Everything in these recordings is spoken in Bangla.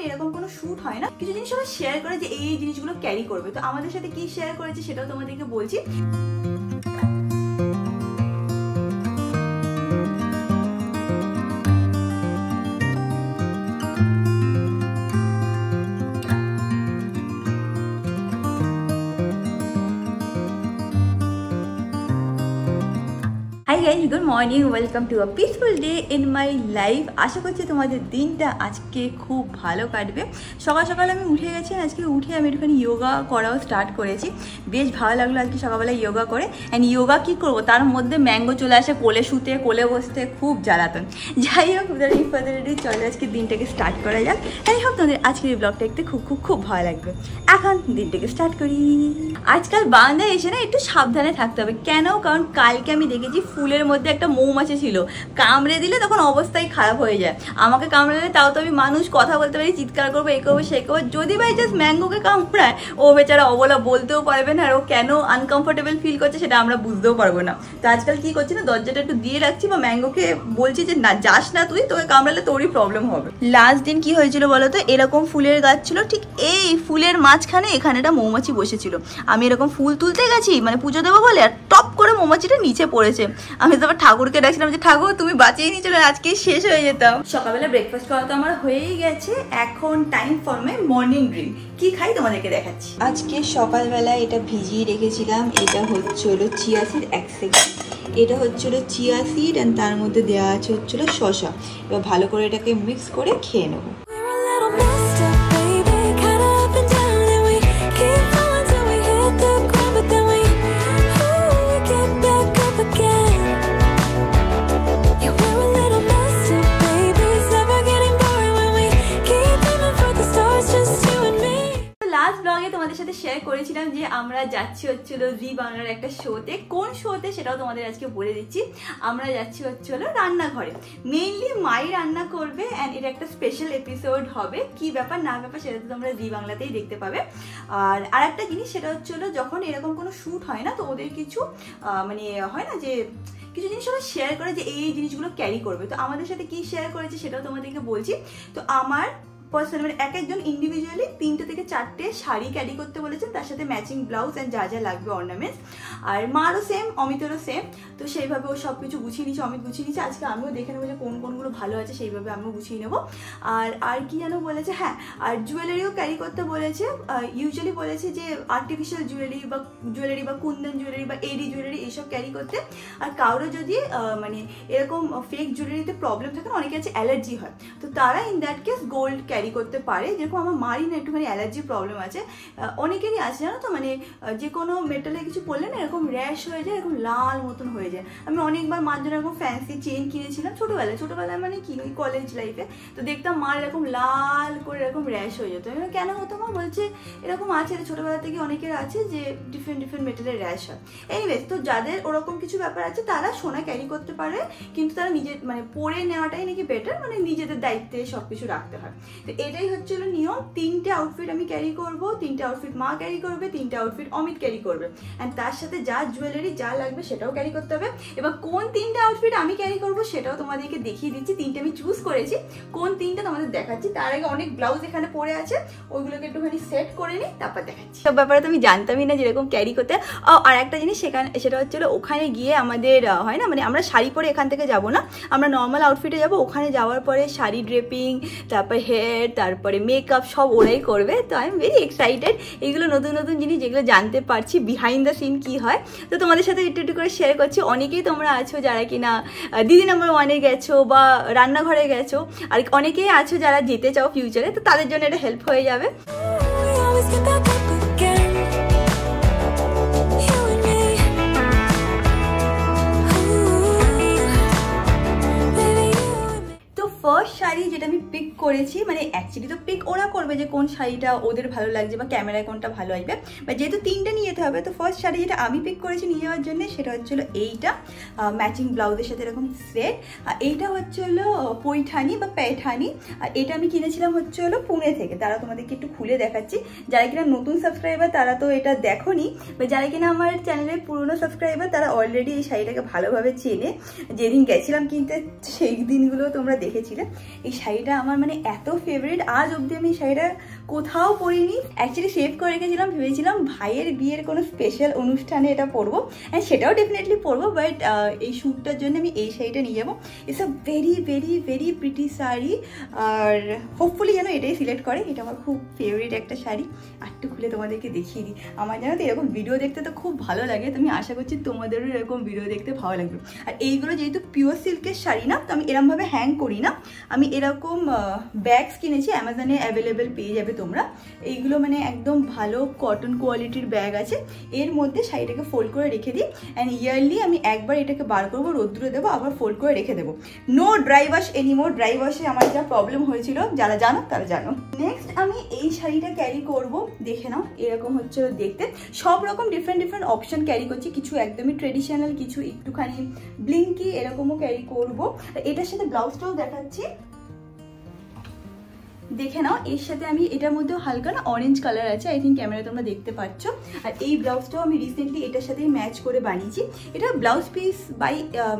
এরকম কোনো শ্যুট হয় না, কিছু জিনিস আমরা শেয়ার করে যে এই জিনিসগুলো ক্যারি করবে। তো আমাদের সাথে কি শেয়ার করেছে সেটাও তোমাদেরকে বলছি। Hi guys, good morning, welcome to a peaceful day in my life. আশা করছি তোমাদের দিনটা আজকে খুব ভালো কাটবে। সকাল সকাল আমি উঠে গেছি, আজকে উঠে আমি একটুখানি যোগা করাও স্টার্ট করেছি। বেশ ভালো লাগলো আজকে সকালবেলায় যোগা করে। অ্যান্ড যোগা কী করবো, তার মধ্যে ম্যাঙ্গো চলে আসে কোলে শুতে, কোলে বসতে খুব জ্বালাতন। যাই হোক, চলে আজকে দিনটাকে স্টার্ট করা যাক। যাই হোক, তোমাদের আজকের এই ব্লগটা দেখতে খুব খুব খুব ভালো লাগবে। এখন দিনটাকে স্টার্ট করি। আজকাল বারান্দায় এসে না একটু সাবধানে থাকতে হবে। কেন? কারণ কালকে আমি দেখেছি ফুলের মধ্যে একটা মৌমাছি ছিল, কামড়ে দিলে তখন অবস্থাই খারাপ হয়ে যায়। আমাকে কামড়ালে তাও তো আমি মানুষ, কথা বলতে পারি, চিৎকার করবো, এ করবো সে করবো। যদি বাই চান্স ম্যাঙ্গোকে কামড়ায়, ও বেচারা অবলা বলতেও পারবে না, আর ও কেন আনকমফোর্টেবল ফিল করছে সেটা আমরা বুঝতেও পারবো না। তো আজকাল কি করছি না, দরজাটা একটু দিয়ে রাখছি বা ম্যাঙ্গোকে বলছি যে না যাস না তুই, তোকে কামড়ালে তোরই প্রবলেম হবে। লাস্ট দিন কি হয়েছিল বলো তো, এরকম ফুলের গাছ ছিল, ঠিক এই ফুলের মাঝখানে এখানে একটা মৌমাছি বসেছিল। আমি এরকম ফুল তুলতে গেছি মানে পুজো দেবো বলে, আর টপ করে মৌমাছিটা নিচে পড়েছে। আমি তো আবার ঠাকুরকে ডাকছিলাম যে ঠাকুর তুমি বাঁচিয়ে নিয়ে চলে, আজকেই শেষ হয়ে যেতাম। সকালবেলা ব্রেকফাস্ট করা তো আমার হয়েই গেছে, এখন time for my morning drink. কি খাই তোমাদেরকে দেখাচ্ছি। আজকে সকালবেলা এটা ভিজিয়ে রেখেছিলাম, এটা হচ্ছিল চিয়া সিড 1 সেকেন্ড। এটা হচ্ছিল চিয়া সিড অ্যান্ড তার মধ্যে দেওয়া আছে হচ্ছিল শসা। এবার ভালো করে এটাকে মিক্স করে খেয়ে নেবো। তোমাদের সাথে শেয়ার করেছিলাম যে আমরা যাচ্ছি হচ্ছিল জি বাংলার একটা শোতে। কোন শোতে সেটাও তোমাদের আজকে বলে দিচ্ছি। আমরা যাচ্ছি হচ্ছিল রান্নাঘরে, মেইনলি মাই রান্না করবে অ্যান্ড এটা একটা স্পেশাল এপিসোড হবে। কি ব্যাপার না ব্যাপার সেটা তো তোমরা জি বাংলাতেই দেখতে পাবে। আর একটা জিনিস সেটা হচ্ছিল, যখন এরকম কোনো শ্যুট হয় না, তো ওদের কিছু মানে হয় না যে কিছু জিনিস আমরা শেয়ার করে যে এই জিনিসগুলো ক্যারি করবে। তো আমাদের সাথে কি শেয়ার করেছে সেটাও তোমাদেরকে বলছি। তো আমার পার্সোনাল মানে এক একজন ইন্ডিভিজুয়ালি 3টে থেকে 4টে শাড়ি ক্যারি করতে বলেছেন, তার সাথে ম্যাচিং ব্লাউজ অ্যান্ড যা যা লাগবে অর্নামেন্টস। আর মারও সেম, অমিতেরও সেম। তো সেইভাবে ও সব কিছু গুছিয়ে নিচ্ছে, অমিত গুছিয়ে নিচ্ছে। আজকে আমিও দেখে নেবো যে কোন কোনগুলো ভালো আছে, সেইভাবে আমিও গুছিয়ে নেবো। আর কি যেন বলেছে, হ্যাঁ আর জুয়েলারিও ক্যারি করতে বলেছে। ইউজুয়ালি বলেছে যে আর্টিফিশিয়াল জুয়েলারি বা কুন্দন জুয়েলারি বা এডি জুয়েলারি এইসব ক্যারি করতে। আর কারোর যদি মানে এরকম ফেক জুয়েলারিতে প্রবলেম থাকে, অনেকে আছে অ্যালার্জি হয়, তো তারা in that case gold carry করতে পারে। যেরকম আমার মারই না একটুখানি অ্যালার্জি প্রবলেম আছে, অনেকেরই আছে জানো তো, মানে যে কোনো মেটালে কিছু পড়লে না এরকম র্যাশ হয়ে যায়, এরকম লাল মতন হয়ে যায়। আমি অনেকবার মার জন্য এরকম ফ্যান্সি চেন কিনেছিলাম ছোটোবেলায় মানে কি ওই কলেজ লাইফে, তো দেখতাম মার এরকম লাল করে এরকম র্যাশ হয়ে যেত। কেন হতো মা? বলছে এরকম আছে, ছোটোবেলা থেকে অনেকের আছে যে ডিফারেন্ট মেটালের র্যাশ হয়। এনিওয়েজ, তো যাদের ওরকম কিছু ব্যাপার আছে তারা সোনা ক্যারি করতে পারে, কিন্তু তারা নিজের মানে পরে নেওয়াটাই নাকি বেটার, মানে নিজেদের দায়িত্বে সব কিছু রাখতে হয়। তো এটাই হচ্ছিল নিয়ম। 3টে আউটফিট আমি ক্যারি করবো, 3টে আউটফিট মা ক্যারি করবে, 3টে আউটফিট অমিত ক্যারি করবে, অ্যান্ড তার সাথে যা জুয়েলারি যা লাগবে সেটাও ক্যারি করতে হবে। এবার কোন 3টে আউটফিট আমি ক্যারি করবো সেটাও তোমাদেরকে দেখিয়ে দিচ্ছি। 3টে আমি চুজ করেছি, কোন 3টে তোমাদের দেখাচ্ছি। তার আগে অনেক ব্লাউজ এখানে পরে আছে, ওইগুলোকে একটুখানি সেট করে নিই, তারপর দেখাচ্ছি। সব ব্যাপারে তো আমি জানতামই না যেরকম ক্যারি করতে। আর একটা জিনিস সেটা হচ্ছিল, ওখানে গিয়ে আমাদের হয় না, মানে আমরা শাড়ি পরে এখান থেকে যাবো না, আমরা নর্মাল আউটফিটে যাবো। ওখানে যাওয়ার পরে শাড়ি ড্রেপিং, তারপর হেয়ার, তারপরে মেকআপ সব ওরাই করবে। তো আই এম ভেরি এক্সাইটেড, এইগুলো নতুন নতুন জিনিস যেগুলো জানতে পারছি, বিহাইন্ড দ্য সিন কি হয়, তো তোমাদের সাথে একটু একটু করে শেয়ার করছি। অনেকেই তোমরা আছো যারা কিনা দিদি নাম্বার 1-এ গেছো বা রান্নাঘরে গেছো, আর অনেকেই আছো যারা যেতে চাও ফিউচারে, তো তাদের জন্য এটা হেল্প হয়ে যাবে। ফার্স্ট শাড়ি যেটা আমি পিক করেছি, মানে অ্যাকচুয়ালি তো পিক ওরা করবে যে কোন শাড়িটা ওদের ভালো লাগছে বা ক্যামেরায় কোনটা ভালো আসবে, বা যেহেতু 3টে নিয়ে যেতে হবে, তো ফার্স্ট শাড়ি যেটা আমি পিক করেছি নিয়ে যাওয়ার জন্য সেটা হচ্ছিলো এইটা, ম্যাচিং ব্লাউজের সাথে এরকম সেট। এইটা হচ্ছিলো পৈঠানি বা পেঠানি, আর এটা আমি কিনেছিলাম হচ্ছিলো পুনে থেকে। তারা তোমাদেরকে একটু খুলে দেখাচ্ছি, যারা কিনা নতুন সাবস্ক্রাইবার তারা তো এটা দেখোনি, বা যারা কিনা আমার চ্যানেলের পুরনো সাবস্ক্রাইবার তারা অলরেডি এই শাড়িটাকে ভালোভাবে চেনে। যেদিন গেছিলাম কিনতে সেই দিনগুলো তোমরা দেখেছিলে। দেখেছে। এই শাড়িটা আমার মানে এত ফেভারিট, আজ অবধি আমি এই শাড়িটা কোথাও পরিনি। অ্যাকচুয়ালি সেভ করে রেখেছিলাম, ভেবেছিলাম ভাইয়ের বিয়ের কোনো স্পেশাল অনুষ্ঠানে এটা পরবো, অ্যান্ড সেটাও ডেফিনেটলি পরবো, বাট এই শ্যুটটার জন্য আমি এই শাড়িটা নিয়ে যাবো। It's a very very very pretty sari, আর হোপফুলি যেন এটাই সিলেক্ট করে। এটা আমার খুব ফেভারিট একটা শাড়ি। একটু খুলে তোমাদেরকে দেখিয়ে দিই। আমার জানো তো এরকম ভিডিও দেখতে তো খুব ভালো লাগে, তো আমি আশা করছি তোমাদেরও এরকম ভিডিও দেখতে ভালো লাগবে। আর এইগুলো যেহেতু পিওর সিল্কের শাড়ি না, তো আমি এরকমভাবে হ্যাং করি না, আমি এরকম ব্যাগস কিনেছি, অ্যামাজনে অ্যাভেলেবেল পেয়ে যাবে তোমরা। এইগুলো মানে একদম ভালো কটন কোয়ালিটির ব্যাগ আছে, এর মধ্যে শাড়িটাকে ফোল্ড করে রেখে দিই, অ্যান্ড ইয়ারলি আমি একবার এটাকে বার করবো, রোদ্দুরে দেবো, আবার ফোল্ড করে রেখে দেবো। No dry wash anymore. Dry ওয়াশে আমার যা প্রবলেম হয়েছিল, যারা জানো তারা জানো। নেক্সট আমি এই শাড়িটা ক্যারি করব, দেখে নাও এরকম হচ্ছে দেখতে। সব রকম ডিফারেন্ট ডিফারেন্ট অপশন ক্যারি করছি, কিছু একদমই ট্রেডিশনাল, কিছু একটুখানি ব্লিঙ্কি, এরকমও ক্যারি করবো। এটার সাথে ব্লাউজটাও দেখাচ্ছি, দেখে নাও। এর সাথে আমি এটার মধ্যেও হালকা না অরেঞ্জ কালার আছে, আই থিঙ্ক ক্যামেরা তোমরা দেখতে পাচ্ছ। আর এই ব্লাউজটাও আমি রিসেন্টলি এটার সাথেই ম্যাচ করে বানিয়েছি। এটা ব্লাউজ পিস বাই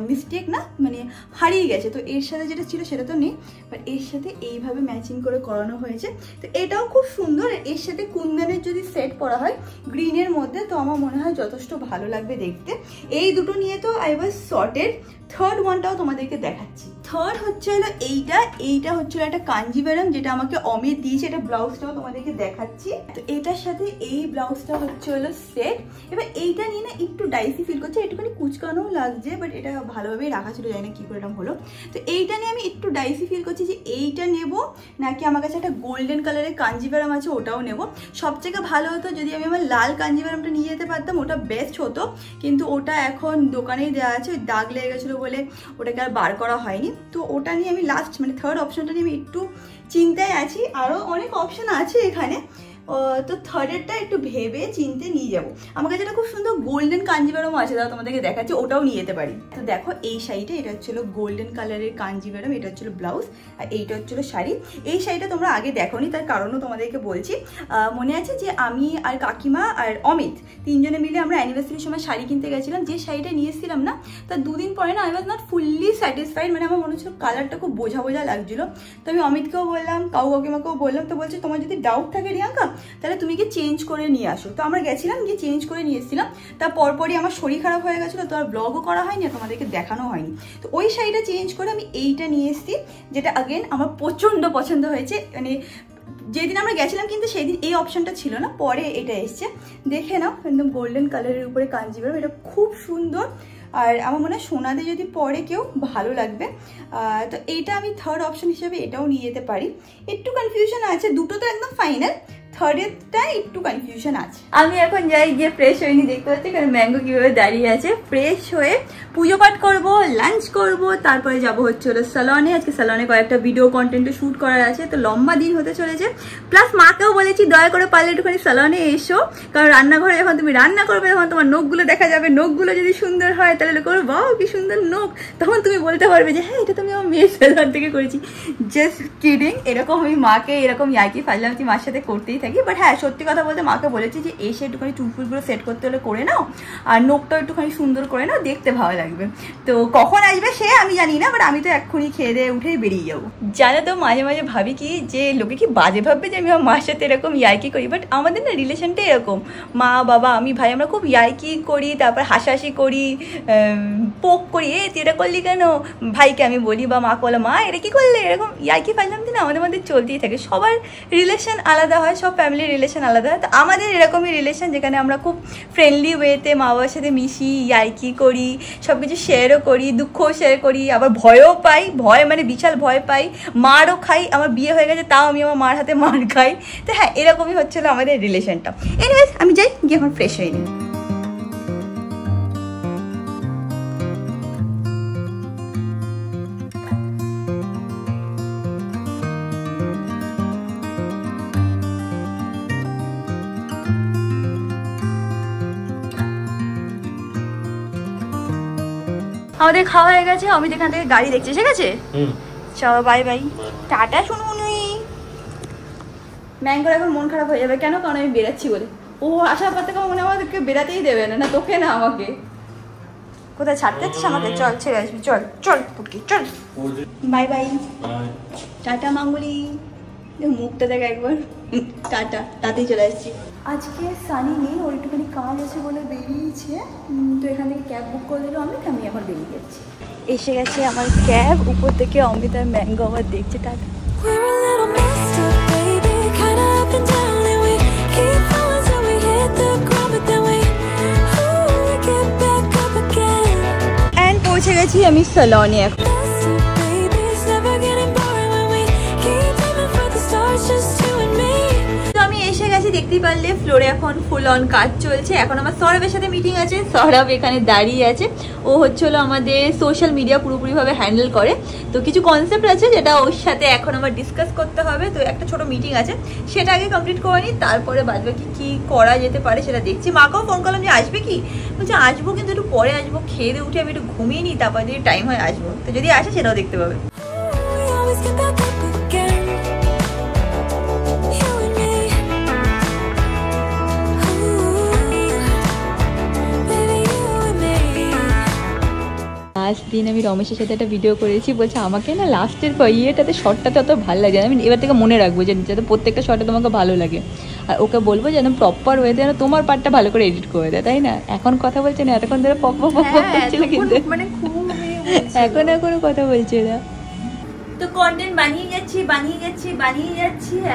মিস্টেক না, মানে হারিয়ে গেছে, তো এর সাথে যেটা ছিল সেটা তো নেই, বাট এর সাথে এইভাবে ম্যাচিং করে করানো হয়েছে। তো এটাও খুব সুন্দর। এর সাথে কুন্দনের যদি সেট পরা হয় গ্রিনের মধ্যে, তো আমার মনে হয় যথেষ্ট ভালো লাগবে দেখতে। এই দুটো নিয়ে তো আই ওয়াজ সর্টেড। থার্ড ওয়ানটাও তোমাদেরকে দেখাচ্ছি। থার্ড হচ্ছে হলো এইটা হচ্ছে একটা কাঞ্জিভারাম, যেটা আমাকে অমিত দিয়েছে। এটা ব্লাউজটাও তোমাদেরকে দেখাচ্ছি। তো এটার সাথে এই ব্লাউজটা হচ্ছে হলো সেট। এবার এইটা নিয়ে না একটু ডাইসি ফিল করছে, একটুখানি কুচকানোও লাগছে, বাট এটা ভালোভাবেই রাখা ছিল, জানি না কি করে এরকম হলো। তো এইটা নিয়ে আমি একটু ডাইসি ফিল করছি যে এইটা নেব নাকি আমার কাছে একটা গোল্ডেন কালারের কাঞ্জিভারাম আছে ওটাও নেব। সবথেকে ভালো হতো যদি আমি আমার লাল কাঞ্জিভারামটা নিয়ে যেতে পারতাম, ওটা বেস্ট হতো, কিন্তু ওটা এখন দোকানেই দেওয়া আছে, ওই দাগ লেগে গেছিলো বলে ওটাকে আর বার করা হয়নি। তো ওটা নিয়ে আমি লাস্ট মানে থার্ড অপশনটা নিয়ে আমি একটু চিন্তায় আছি। আরও অনেক অপশন আছে এখানে, তো থার্ডেরটা একটু ভেবে চিনতে নিয়ে যাবো। আমার কাছে একটা খুব সুন্দর গোল্ডেন কাঞ্জিভারাম আছে, দাও তোমাদেরকে দেখাচ্ছি, ওটাও নিয়ে যেতে পারি। তো দেখো এই শাড়িটা, এটা হচ্ছিল গোল্ডেন কালারের কাঞ্জিভারাম, এটা হচ্ছিল ব্লাউজ, আর এইটা হচ্ছিল শাড়ি। এই শাড়িটা তোমরা আগে দেখোনি, তার কারণও তোমাদেরকে বলছি। মনে আছে যে আমি আর কাকিমা আর অমিত তিনজনে মিলে আমরা অ্যানিভার্সারির সময় শাড়ি কিনতে গেছিলাম, যে শাড়িটা নিয়ে এসেছিলাম না, তার দুদিন পরে না I was not fully satisfied, মানে আমার মনে হচ্ছিল কালারটা খুব বোঝা বোঝা লাগছিল। তো আমি অমিতকেও বললাম, কাকিমাকেও বললাম, তো বলছে তোমার যদি ডাউট থাকে রিয়াঙ্কা তাহলে তুমি কি চেঞ্জ করে নিয়ে আসো। তো আমরা গেছিলাম, গিয়ে চেঞ্জ করে নিয়ে এসেছিলাম। তার পরপরই আমার শরীর খারাপ হয়ে গেছিলো, তো আর ব্লগও করা হয়নি, আর তোমাদেরকে দেখানো হয়নি। তো ওই শাড়িটা চেঞ্জ করে আমি এইটা নিয়ে এসেছি, যেটা আগেন আমার প্রচণ্ড পছন্দ হয়েছে। মানে যেদিন আমরা গেছিলাম কিন্তু সেই দিন এই অপশনটা ছিল না, পরে এটা এসছে। দেখে নাও, একদম গোল্ডেন কালারের উপরে কাঞ্জিভারাম, এটা খুব সুন্দর। আর আমার মনে হয় সোনাতে যদি পরে কেউ ভালো লাগবে। তো এইটা আমি থার্ড অপশন হিসেবে এটাও নিয়ে যেতে পারি। একটু কনফিউশন আছে, দুটো তো একদম ফাইনাল, থার্ডেরটা একটু কনফিউশন আছে। আমি এখন যাই, গিয়ে ফ্রেশ হয়নি, দেখতে পাচ্ছি কারণ ম্যাঙ্গো কিভাবে দাঁড়িয়ে আছে। ফ্রেশ হয়ে পুজো পাঠ করবো, লাঞ্চ করবো, তারপরে যাবো হচ্ছে হলো স্যালনে। আজকে স্যালনে কয়েকটা ভিডিও কন্টেন্টও শ্যুট করার আছে, তো লম্বা দিন হতে চলেছে। প্লাস মাকেও বলেছি দয়া করে পারলে একটুখানি স্যালনে এসো, কারণ রান্নাঘরে যখন তুমি রান্না করবে তখন তোমার নখগুলো দেখা যাবে। নখগুলো যদি সুন্দর হয় তাহলে করবো বাহ কি সুন্দর নখ, তখন তুমি বলতে পারবে যে হ্যাঁ এটা তুমি আমার মেয়ের স্যালন থেকে করেছি। Just kidding. এরকম আমি মাকে এরকম ইয়ার্কি ফাজলামতি মার সাথে করতেই থাকি। বাট হ্যাঁ, সত্যি কথা বলতে মাকে বলেছি যে এসে একটুখানি চুলফুলগুলো সেট করতে হলে করে নাও, আর নোখটাও একটুখানি সুন্দর করে নাও, দেখতে ভালো লাগবে। তো কখন আসবে সে আমি জানি না, বাট আমি তো এক্ষুনি খেয়ে দিয়ে উঠেই বেরিয়ে যাবো। জানো তো মাঝে মাঝে ভাবি কি যে লোকে কি বাজে ভাববে যে আমি আমার মার সাথে এরকম ইয়ার্কি করি, বাট আমাদের না রিলেশনটা এরকম, মা বাবা আমি ভাই আমরা খুব ইয়ার্কি করি, তারপর হাসাহাসি করি, পোক করি, তুই এটা করলি কেন, ভাইকে আমি বলি বা মাকে বলো মা এটা কি করলে, এরকম ইয়ার্কি ফাজলাম দিন আমাদের মধ্যে চলতেই থাকে। সবার রিলেশন আলাদা হয়, সব ফ্যামিলির রিলেশন আলাদা হয়। তো আমাদের এরকমই রিলেশন, যেখানে আমরা খুব ফ্রেন্ডলি ওয়েতে মা বাবার সাথে মিশি, ইয়ার্কি করি, সব কিছু শেয়ারও করি, দুঃখও শেয়ার করি, আবার ভয়ও পাই, ভয় মানে বিশাল ভয় পাই, মারও খাই। আমার বিয়ে হয়ে গেছে তাও আমি আমার মার হাতে মার খাই। তো হ্যাঁ, এরকমই হচ্ছিলো আমাদের রিলেশনটা। এনিওয়েজ আমি যাই, গিয়ে এখন ফ্রেশ হয়ে নিই। আমাদের খাওয়া হয়ে গেছে, অমিত এখান থেকে গাড়ি দেখছে, ঠিক আছে চলো বাই বাই, টাটা শুনুনি। ম্যাঙ্গোর এখন মন খারাপ হয়ে যাবে, কেন, কারণ আমি বেরাচ্ছি বলে। ও আসার পর থেকে মনে আমাদেরকে বেরাতেই দেবে না, না তোকে না আমাকে। কোথায় ছাড়তে যাচ্ছিস আমাকে? চল ছেড়ে আসবি, চল চল পুকি চল। বাই বাই, টাটা মাঙ্গুলি। মুখটা দেখ একবার, টাটা, তাতেই চলে আসছি। আজকে সানি নেই, ওর একটুখানি কাজ আছে বলে বেরিয়েছে, তো এখান থেকে ক্যাব বুক করে দিল আমি এখন বেরিয়ে যাচ্ছি। এসে গেছে আমার ক্যাব, উপর থেকে অমিত আর ম্যাঙ্গো আমার দেখছে। টাটা। পৌঁছে গেছি আমি স্যালনে এখন। আমি এসে গেছি, দেখতেই পারলে ফ্লোরে এখন ফুল অন কাজ চলছে। এখন আমার সৌরভের সাথে মিটিং আছে, সৌরভ এখানে দাঁড়িয়ে আছে। ও হচ্ছিল আমাদের সোশ্যাল মিডিয়া পুরোপুরিভাবে হ্যান্ডেল করে, তো কিছু কনসেপ্ট আছে যেটা ওর সাথে এখন আমার ডিসকাস করতে হবে। তো একটা ছোট মিটিং আছে, সেটা আগে কমপ্লিট করে নিই, তারপরে বাদবাকি কি করা যেতে পারে সেটা দেখছি। মাকেও ফোন করলাম যে আসবে কি, বলছে আসবো কিন্তু একটু পরে আসবো, খেয়ে দিয়ে উঠে আমি একটু ঘুমিয়ে নিই, তারপর যদি টাইম হয় আসবো। তো যদি আসে সেটাও দেখতে পাবে। লাস্ট দিন আমি রমেশের সাথে একটা ভিডিও করেছি, বলছে আমাকে না লাস্টের ইয়েটাতে শর্টটাতে অত ভালো লাগে, আমি এবার থেকে মনে রাখবো যে যাতে প্রত্যেকটা শর্টে তোমাকে ভালো লাগে। আর ওকে বলবো যেন প্রপার ওয়েতে যেন তোমার পার্টটা ভালো করে এডিট করে দেয়, তাই না? এখন কথা বলছে না, এতক্ষণ ধরে পপ পপ করছিল, কিন্তু এখনো কথা বলছে না। তো কন্টেন্ট বানিয়ে যাচ্ছি।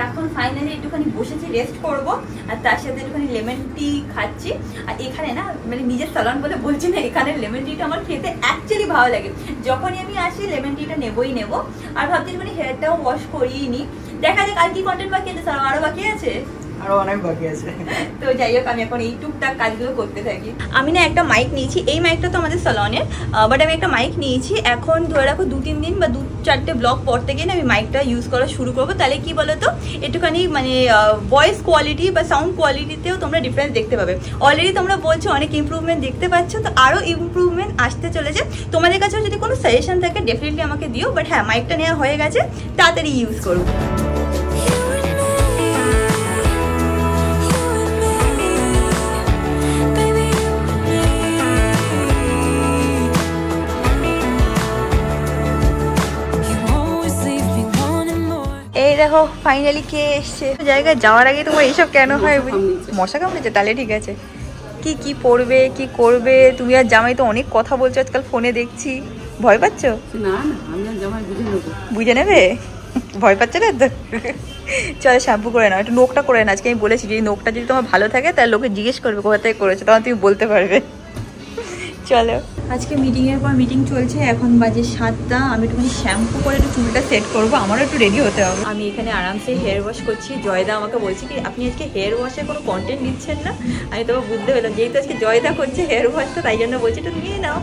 এখন ফাইনালি একটুখানি বসেছি, রেস্ট করব, আর তার সাথে একটুখানি লেমন টি খাচ্ছি। আর এখানে না মানে নিজের সালন বলে বলছি না, এখানে লেমন টিটা আমার খেতে অ্যাকচুয়ালি ভালো লাগে। যখনই আমি আসি লেমন টিটা নেবই নেব। আর ভাবছি মানে হেয়ারটাও ওয়াশ করিয়ে নি। দেখা যাক আর কি কন্টেন্ট বাকি আছে, আরো বাকি আছে, আরো অনেক বাকি আছে। তো যাই হোক, আমি এখন এই টুকটাক কাজগুলো করতে থাকি। আমি না একটা মাইক নিয়েছি, এই মাইকটা তো আমাদের সালনের, বাট আমি একটা মাইক নিয়েছি। এখন ধরে রাখো 2-3 দিন বা 2-4টে ব্লগ পর থেকে না আমি মাইকটা ইউজ করা শুরু করবো। তাহলে কি বলতো, একটুখানি মানে ভয়েস কোয়ালিটি বা সাউন্ড কোয়ালিটিতেও তোমরা ডিফারেন্স দেখতে পাবে। অলরেডি তোমরা বলছো অনেক ইমপ্রুভমেন্ট দেখতে পাচ্ছ, তো আরও ইমপ্রুভমেন্ট আসতে চলেছে। তোমাদের কাছেও যদি কোনো সাজেশন থাকে ডেফিনেটলি আমাকে দিও। বাট হ্যাঁ, মাইকটা নেওয়া হয়ে গেছে, তাড়াতাড়ি ইউজ করবো। এই দেখো ফাইনালি কে এসছে। জায়গায় যাওয়ার আগে তোমার এইসব কেন হয়? মশা কামড়েছে? তাহলে ঠিক আছে। কি পড়বে, কি করবে? তুমি আর জামাই তো অনেক কথা বলছো আজকাল ফোনে দেখছি, ভয় পাচ্ছ? না না, আমি আর জামাই বুঝে নেবে, ভয় পাচ্ছে না তো? চলো শ্যাম্পু করে নাও, একটু নোকটা করে না। আজকে আমি বলেছি যে নোকটা যদি তোমার ভালো থাকে তাহলে লোকে জিজ্ঞেস করবে কোথা থেকে করেছো, তখন তুমি বলতে পারবে। চলো, আজকে মিটিংয়ের পর মিটিং চলছে, এখন বাজে 7টা। আমি একটুখানি শ্যাম্পু করে একটু চুলটা সেট করবো, আমারও একটু রেডি হতে হবে। আমি এখানে আরামসে হেয়ার ওয়াশ করছি। জয়দা আমাকে বলছে কি আপনি আজকে হেয়ার ওয়াশের কোনো কন্টেন্ট দিচ্ছেন না। আমি তবে বুঝতে পেলাম যেহেতু আজকে জয়দা করছে হেয়ার ওয়াশটা, তাই জন্য বলছি এটা নিয়ে নাও।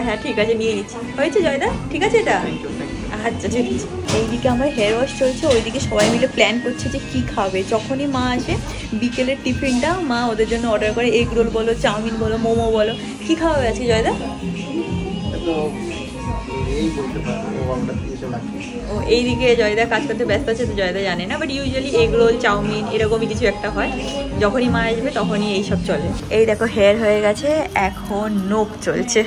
হ্যাঁ ঠিক আছে, নিয়ে নিচ্ছি। হয়েছে জয়দা? ঠিক আছে এটা? আচ্ছা ঠিক আছে। এইদিকে আমার হেয়ার ওয়াশ চলছে, ওইদিকে সবাই মিলে প্ল্যান করছে যে কি খাবে। যখনই মা আসে বিকেলের টিফিনটা মা ওদের জন্য অর্ডার করে, এগ রোল বলো, চাউমিন বলো, মোমো বলো। কি খাওয়াবে আজকে জয়দা? ও এইদিকে জয়দা কাজ করতে ব্যস্ত আছে, তো জয়দা জানে না, but usually egg roll, chowmein এরকমই কিছু একটা হয়। যখনই মা আসবে তখনই এইসব চলে। এই দেখো হেয়ার হয়ে গেছে, এখন নোক চলছে।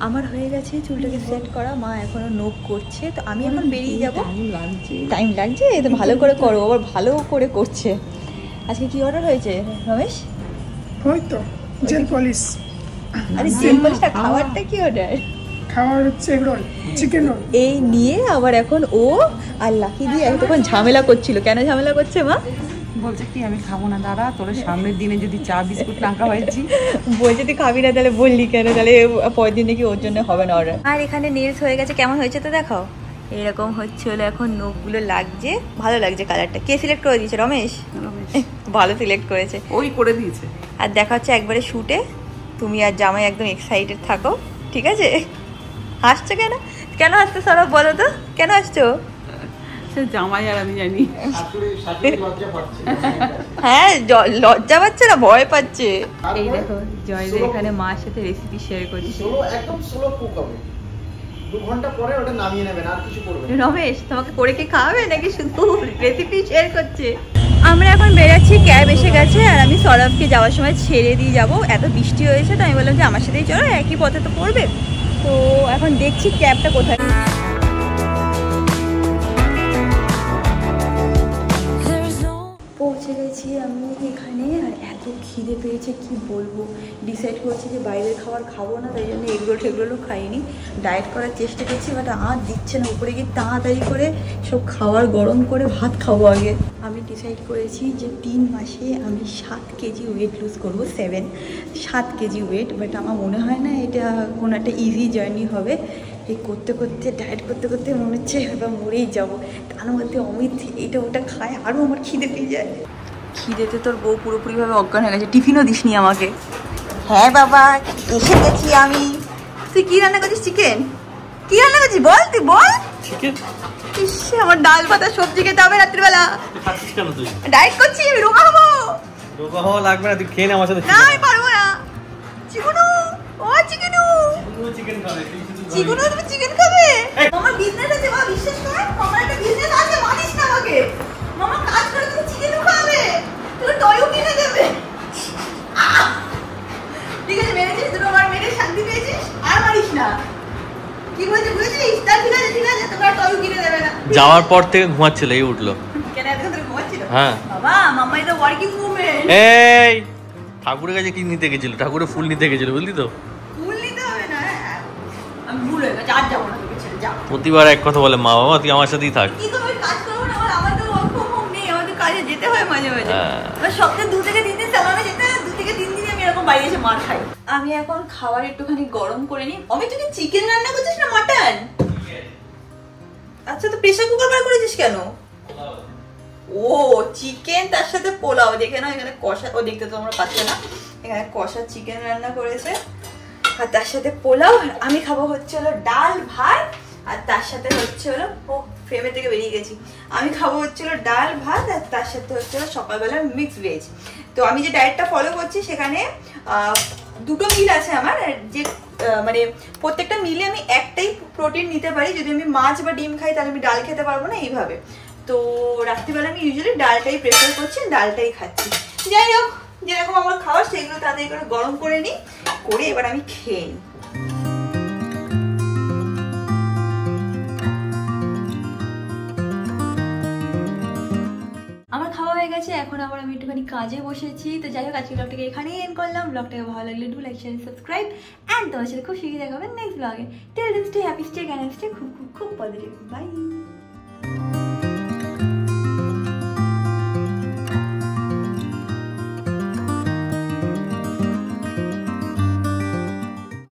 আমার হয়ে গেছে চুলটাকে সেট করা, মা এখনো নোক করছে। তো আমি এখন বেরিয়ে যাবো। টাইম লাগছে, তো ভালো করে করো, আবার ভালো করে করছে। আজকে কি অর্ডার হয়েছে রমেশ? ওই তো জেল পলিশ। আরে জেল পলিশটা খাবারটা কি অর্ডার? খাবার হচ্ছে এগ রোল, চিকেন রোল। এই নিয়ে আবার এখন ও আর লাকি দিয়ে এতক্ষণ ঝামেলা করছিল। কেন ঝামেলা করছে মা? বলছে কি আমি খাবো না দাদা, তোর সামনের দিনে যদি চা বিস্কুট না খাওয়াইছি। বলছে তুই খাবি না, তাহলে বললি কেন? তাহলে পরের দিন নাকি ওর জন্য হবে না অর্ডার। আর এখানে নেলস হয়ে গেছে, কেমন হয়েছে তো দেখাও। এরকম হচ্ছে, হলো এখন নোকগুলো লাগছে, ভালো লাগছে কালারটা। কে সিলেক্ট করে দিয়েছে? রমেশ ভালো সিলেক্ট করেছে, ওই করে দিয়েছে। আর দেখা হচ্ছে একবারে শুটে। তুমি আর জামাই একদম এক্সাইটেড থাকো, ঠিক আছে? হাসছো কেন? কেন হাসছো সরব, বলো তো কেন হাসছো? জামাই আর আমি জানি। হ্যাঁ লজ্জা পাচ্ছে না, ভয় পাচ্ছে। এই দেখো জয়দা এখানে মার সাথে রেসিপি শেয়ার করছে। একদম স্লো কুক হবে, 2 ঘন্টা পরে ওটা নামিয়ে নেবেন, আর কিছু করবেন। রমেশ তোমাকে করে কি খাওয়াবে নাকি শুধু রেসিপি শেয়ার করছে? আমরা এখন বেরাচ্ছি, ক্যাব এসে গেছে আর আমি সৌরভকে যাওয়ার সময় ছেড়ে দিয়ে যাব। এত বৃষ্টি হয়েছে তো আমি বললাম যে আমার সাথেই চলো, একই পথে তো পড়বে। তো এখন দেখছি ক্যাবটা কোথায়। পৌঁছে গেছি আমি এখানে, আর এত খিদে পেয়েছে কি বলবো। ডিসাইড করছি যে বাইরের খাবার খাবো না, তাই জন্য এগরোল ঠেগরোলও খাইনি, ডায়েট করার চেষ্টা করছি, বাট আর দিচ্ছে না। উপরে গিয়ে তাড়াতাড়ি করে সব খাবার গরম করে ভাত খাবো আগে। আমি ডিসাইড করেছি যে 3 মাসে আমি 7 কেজি ওয়েট লুজ করবো, 7 কেজি ওয়েট। বাট আমার মনে হয় না এটা কোনো একটা ইজি জার্নি হবে। এই করতে করতে ডায়েট করতে করতে মনে হচ্ছে এবার মরেই যাবো। তার মধ্যে অমিত এটা ওটা খায়, আরও আমার খিদে পেয়ে যায়। খিদেতে তোর বউ পুরোপুরিভাবে অজ্ঞান হয়ে গেছে, টিফিনও দিসনি আমাকে। হ্যাঁ বাবা, এসে গেছি আমি। তুই কি রান্না করছিস? চিকেন? কি রান্না করছিস বল, তুই বল। চিকেন? ইস, আমার ডাল ভাত সবজি খেতে হবে রাত্রিবেলা। খাচ্ছিস কেন তুই? ডায়েট করছি, আমি রোগা হবো। রোগা হওয়া লাগবে না, তুই খেয়ে নে আমার সাথে। না আমি পারবো না। চিকুনু, ও চিকুনু, চিকেন খাবে। চিকুনু তুমি চিকেন খাবে? আমার বিজনেস আছে মা, বিশ্বাস কর। আমার একটা বিজনেস আছে, মানিস না আমাকে। মামা কাজ করে তুমি চিকেনও খাবে, তুমি টয়ও কিনে দেবে। ঠিক আছে, মেরেছিস দুটো, আমার মেরে শান্তি পেয়েছিস, আর মারিস না। কি বলছিস বুঝেছিস? তা ঠিক আছে, ঠিক আছে, তোমরা টয়ও কিনে দেবে না। যাওয়ার পর থেকে ঘুমাচ্ছিল, এই উঠলো। কেন এতক্ষণ ধরে ঘুমাচ্ছিল? হ্যাঁ বাবা, মাম্মা এটা ওয়ার্কিং উমেন। এই ঠাকুরের কাছে কি নিতে গেছিল? ঠাকুরের ফুল নিতে গেছিল, বুঝলি তো? ফুল নিতে হবে না, আমি ভুল হয়ে গেছে, আর যাবো না তোকে ছেড়ে, যা। প্রতিবার এক কথা বলে, মা বাবা তুই আমার সাথেই থাক। কি করবো, কাজ করবো না? আমার তো ওয়ার্ক ফ্রম হোম নেই, আমার তো কাজে যেতে হয় মাঝে মাঝে। হ্যাঁ। এবার সপ্তাহে 2 থেকে 3 দিন চালানো যেতে হয়, 2 থেকে 3 দিন আমি এরকম বাইরে এসে মার খাই। আমি এখন খাবার একটুখানি গরম করে নিই। আমি তুই চিকেন রান্না করছিস না মাটন? আচ্ছা, তো প্রেসার কুকার বার করেছিস কেন? ও চিকেন, তার সাথে পোলাও। দেখে না এখানে কষা, ও দেখতে তো আমরা পাচ্ছি না, এখানে কষা চিকেন রান্না করেছে, আর তার সাথে পোলাও। আর আমি খাবো হচ্ছে হলো ডাল ভাত, আর তার সাথে হচ্ছে হলো, ও ফ্রেমে থেকে বেরিয়ে গেছি, আমি খাবো হচ্ছে হলো ডাল ভাত, আর তার সাথে হচ্ছে হলো সকালবেলার মিক্স ভেজ। তো আমি যে ডায়েটটা ফলো করছি সেখানে 2টো মিল আছে আমার, যে মানে প্রত্যেকটা মিলে আমি একটাই প্রোটিন নিতে পারি। যদি আমি মাছ বা ডিম খাই তাহলে আমি ডাল খেতে পারবো না, এইভাবে। তো রাত্রিবেলা আমি ইউজুয়ালি ডালটাই প্রেফার করছি, ডালটাই খাচ্ছি। যাই হোক, যেরকম আমার খাওয়া সেগুলো তাড়াতাড়ি করে গরম করে নিই, করে এবার আমি খেয়ে নিই। আমার খাওয়া হয়ে গেছে, এখন আবার আমি একটুখানি কাজে বসেছি। তো যাই হোক, আজকে ব্লগটাকে এখানেই এন্ড করলাম। ব্লগটাকে ভালো লাগলে do like, share, subscribe, and তোমার সাথে খুব শিখে দেখা হবে নেক্সট ব্লগে। Till then stay happy, stay can, stay খুব খুব খুব পজিটিভ। বাই।